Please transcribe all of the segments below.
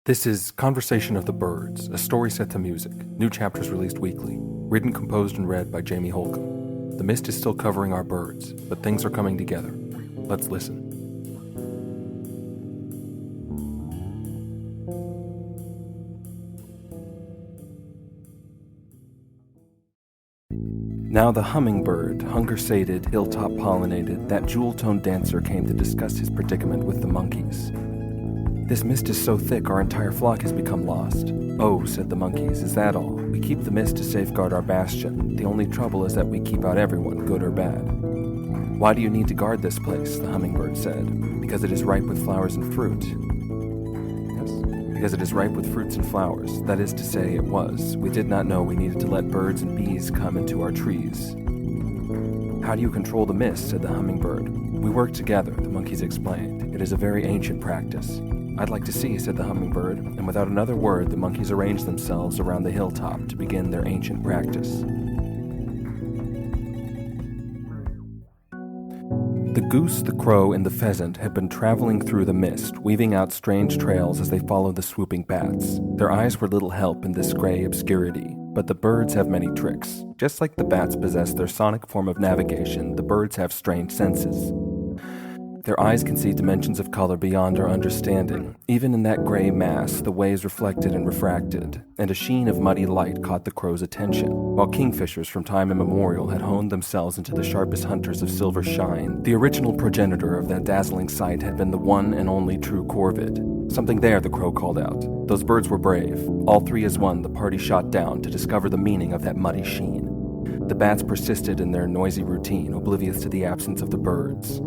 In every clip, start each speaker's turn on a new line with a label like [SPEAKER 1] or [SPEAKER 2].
[SPEAKER 1] This is Conversation of the Birds, a story set to music, new chapters released weekly, written, composed, and read by Jamie Holcomb. The mist is still covering our birds, but things are coming together. Let's listen. Now the hummingbird, hunger-sated, hilltop pollinated, that jewel-toned dancer came to discuss his predicament with the monkeys. This mist is so thick our entire flock has become lost. Oh, said the monkeys, is that all? We keep the mist to safeguard our bastion. The only trouble is that we keep out everyone, good or bad. Why do you need to guard this place? The hummingbird said. Because it is ripe with flowers and fruit. Yes, because it is ripe with fruits and flowers. That is to say, it was. We did not know we needed to let birds and bees come into our trees. How do you control the mist? Said the hummingbird. We work together, the monkeys explained. It is a very ancient practice. I'd like to see, said the hummingbird, and without another word, the monkeys arranged themselves around the hilltop to begin their ancient practice. The goose, the crow, and the pheasant had been traveling through the mist, weaving out strange trails as they followed the swooping bats. Their eyes were little help in this gray obscurity, but the birds have many tricks. Just like the bats possess their sonic form of navigation, the birds have strange senses. Their eyes can see dimensions of color beyond our understanding. Even in that gray mass, the waves reflected and refracted, and a sheen of muddy light caught the crow's attention. While kingfishers from time immemorial had honed themselves into the sharpest hunters of silver shine, the original progenitor of that dazzling sight had been the one and only true corvid. Something there, the crow called out. Those birds were brave. All three as one, the party shot down to discover the meaning of that muddy sheen. The bats persisted in their noisy routine, oblivious to the absence of the birds.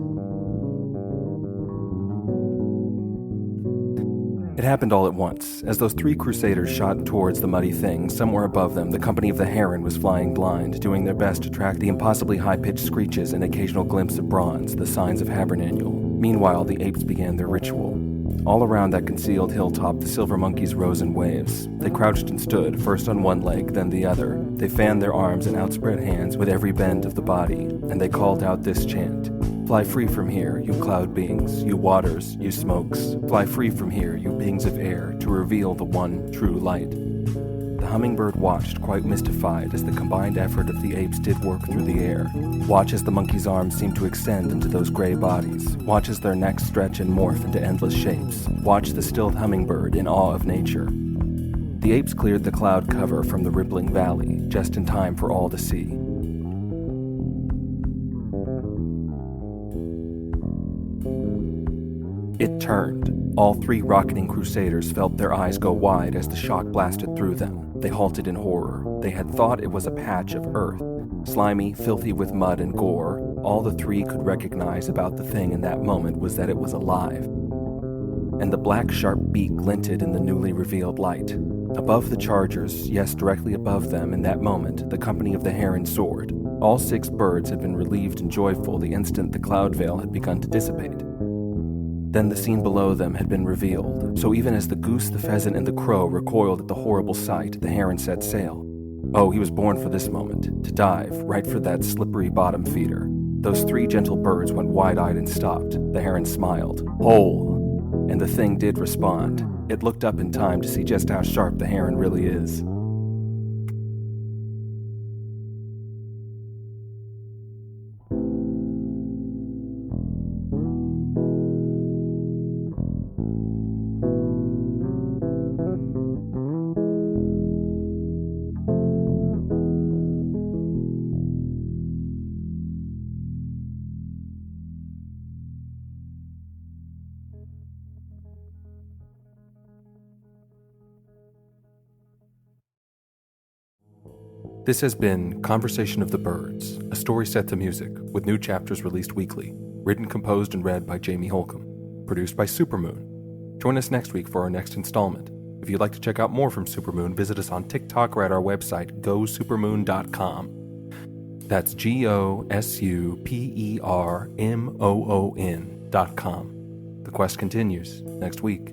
[SPEAKER 1] It happened all at once. As those three crusaders shot towards the muddy thing, somewhere above them, the company of the heron was flying blind, doing their best to track the impossibly high-pitched screeches and occasional glimpse of bronze, the signs of Habernannual. Meanwhile, the apes began their ritual. All around that concealed hilltop, the silver monkeys rose in waves. They crouched and stood, first on one leg, then the other. They fanned their arms and outspread hands with every bend of the body, and they called out this chant. Fly free from here, you cloud beings, you waters, you smokes. Fly free from here, you beings of air, to reveal the one true light. The hummingbird watched, quite mystified, as the combined effort of the apes did work through the air. Watch as the monkeys' arms seemed to extend into those gray bodies. Watch as their necks stretch and morph into endless shapes. Watch the stilled hummingbird in awe of nature. The apes cleared the cloud cover from the rippling valley, just in time for all to see. It turned. All three rocketing crusaders felt their eyes go wide as the shock blasted through them. They halted in horror. They had thought it was a patch of earth. Slimy, filthy with mud and gore, all the three could recognize about the thing in that moment was that it was alive. And the black, sharp beak glinted in the newly revealed light. Above the chargers, yes, directly above them in that moment, the company of the heron soared. All 6 birds had been relieved and joyful the instant the cloud veil had begun to dissipate. Then the scene below them had been revealed, so even as the goose, the pheasant, and the crow recoiled at the horrible sight, the heron set sail. Oh, he was born for this moment, to dive, right for that slippery bottom feeder. Those 3 gentle birds went wide-eyed and stopped. The heron smiled. Whole! And the thing did respond. It looked up in time to see just how sharp the heron really is. This has been Conversation of the Birds, a story set to music, with new chapters released weekly, written, composed, and read by Jamie Holcomb, produced by Supermoon. Join us next week for our next installment. If you'd like to check out more from Supermoon, visit us on TikTok or at our website, gosupermoon.com. That's GOSUPERMOON.com. The quest continues next week.